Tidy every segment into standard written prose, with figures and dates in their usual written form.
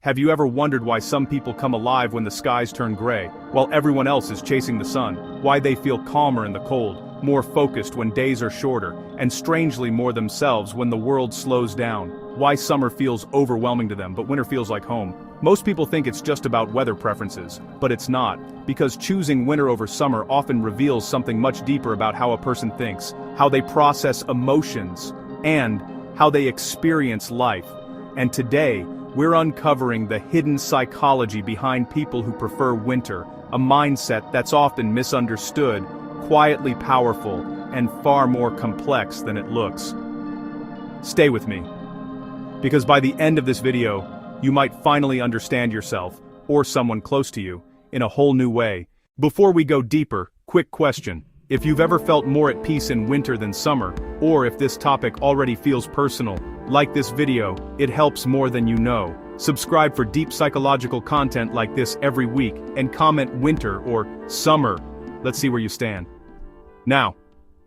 Have you ever wondered why some people come alive when the skies turn gray, while everyone else is chasing the sun? Why they feel calmer in the cold, more focused when days are shorter, and strangely more themselves when the world slows down? Why summer feels overwhelming to them but winter feels like home? Most people think it's just about weather preferences, but it's not, because choosing winter over summer often reveals something much deeper about how a person thinks, how they process emotions, and how they experience life. And today, we're uncovering the hidden psychology behind people who prefer winter, a mindset that's often misunderstood, quietly powerful, and far more complex than it looks. Stay with me, because by the end of this video, you might finally understand yourself, or someone close to you, in a whole new way. Before we go deeper, quick question. If you've ever felt more at peace in winter than summer, or if this topic already feels personal, like this video, it helps more than you know. Subscribe for deep psychological content like this every week, and comment winter or summer. Let's see where you stand. Now,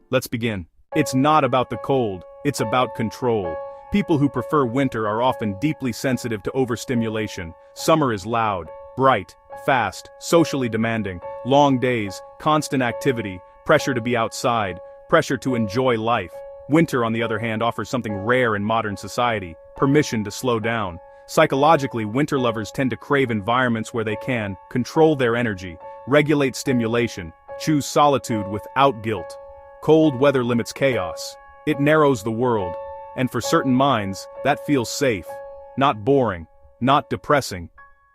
let's begin. It's not about the cold, it's about control. People who prefer winter are often deeply sensitive to overstimulation. Summer is loud, bright, fast, socially demanding, long days, constant activity, pressure to be outside, pressure to enjoy life. Winter, on the other hand, offers something rare in modern society: permission to slow down. Psychologically, winter lovers tend to crave environments where they can control their energy, regulate stimulation, choose solitude without guilt. Cold weather limits chaos. It narrows the world. And for certain minds, that feels safe. Not boring, not depressing.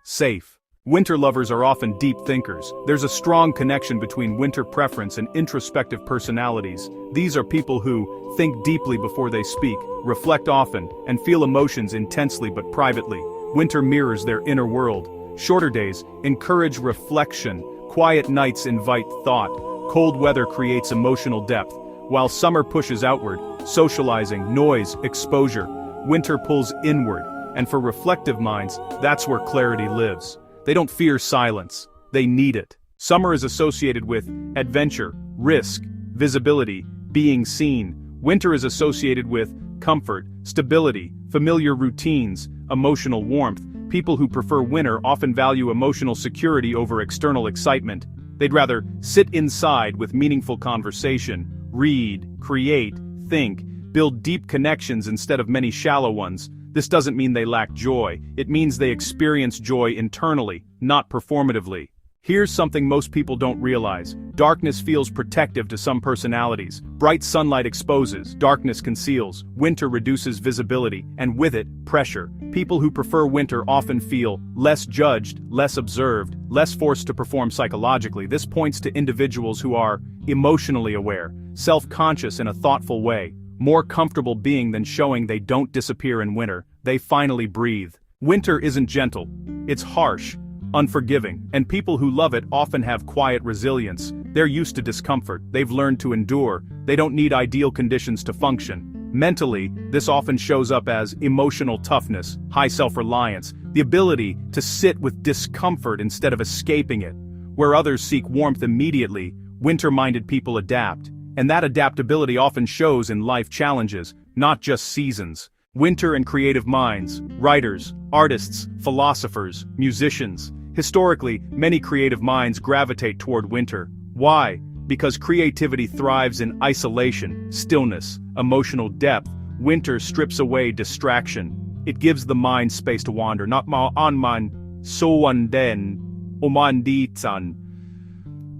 Safe. Winter lovers are often deep thinkers. There's a strong connection between winter preference and introspective personalities. These are people who think deeply before they speak, reflect often, and feel emotions intensely but privately. Winter mirrors their inner world. Shorter days encourage reflection. Quiet nights invite thought. Cold weather creates emotional depth, while summer pushes outward, socializing, noise, exposure. Winter pulls inward, and for reflective minds, that's where clarity lives. They don't fear silence, they need it. Summer is associated with adventure, risk, visibility, being seen. Winter is associated with comfort, stability, familiar routines, emotional warmth. People who prefer winter often value emotional security over external excitement. They'd rather sit inside with meaningful conversation, read, create, think, build deep connections instead of many shallow ones. This doesn't mean they lack joy, it means they experience joy internally, not performatively. Here's something most people don't realize. Darkness feels protective to some personalities. Bright sunlight exposes, darkness conceals. Winter reduces visibility, and with it, pressure. People who prefer winter often feel less judged, less observed, less forced to perform psychologically. This points to individuals who are emotionally aware, self-conscious in a thoughtful way, more comfortable being than showing they don't disappear in winter. They finally breathe. Winter isn't gentle. It's harsh, unforgiving, and people who love it often have quiet resilience. They're used to discomfort, they've learned to endure, they don't need ideal conditions to function. Mentally, this often shows up as emotional toughness, high self-reliance, the ability to sit with discomfort instead of escaping it. Where others seek warmth immediately, winter-minded people adapt, and that adaptability often shows in life challenges, not just seasons. Winter and creative minds, writers, artists, philosophers, musicians. Historically, many creative minds gravitate toward winter. Why? Because creativity thrives in isolation, stillness, emotional depth. Winter strips away distraction. It gives the mind space to wander. Not ma anman soanden omanditan.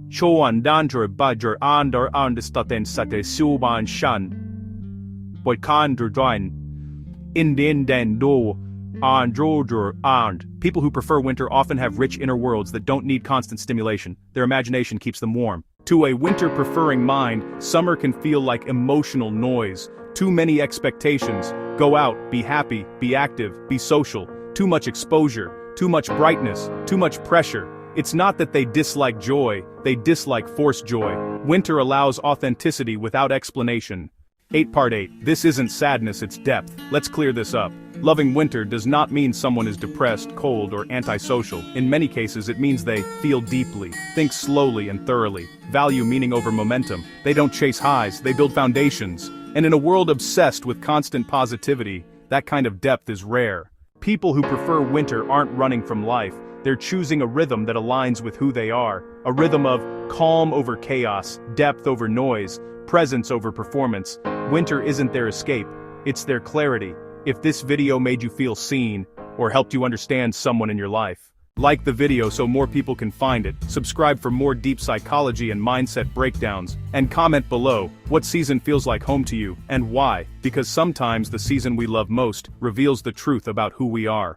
Choan danger badger andar andestaten sate suban shan. Boy kandur dwan. Indian den do. And people who prefer winter often have rich inner worlds that don't need constant stimulation. Their imagination keeps them warm. To a winter-preferring mind, summer can feel like emotional noise. Too many expectations. Go out, be happy, be active, be social. Too much exposure, too much brightness, too much pressure. It's not that they dislike joy, they dislike forced joy. Winter allows authenticity without explanation. 8 Part 8. This isn't sadness, it's depth. Let's clear this up. Loving winter does not mean someone is depressed, cold, or antisocial. In many cases, it means they feel deeply, think slowly and thoroughly, value meaning over momentum. They don't chase highs, they build foundations. And in a world obsessed with constant positivity, that kind of depth is rare. People who prefer winter aren't running from life, they're choosing a rhythm that aligns with who they are. A rhythm of calm over chaos, depth over noise, presence over performance. Winter isn't their escape, it's their clarity. If this video made you feel seen, or helped you understand someone in your life, like the video so more people can find it, subscribe for more deep psychology and mindset breakdowns, and comment below what season feels like home to you, and why, because sometimes the season we love most reveals the truth about who we are.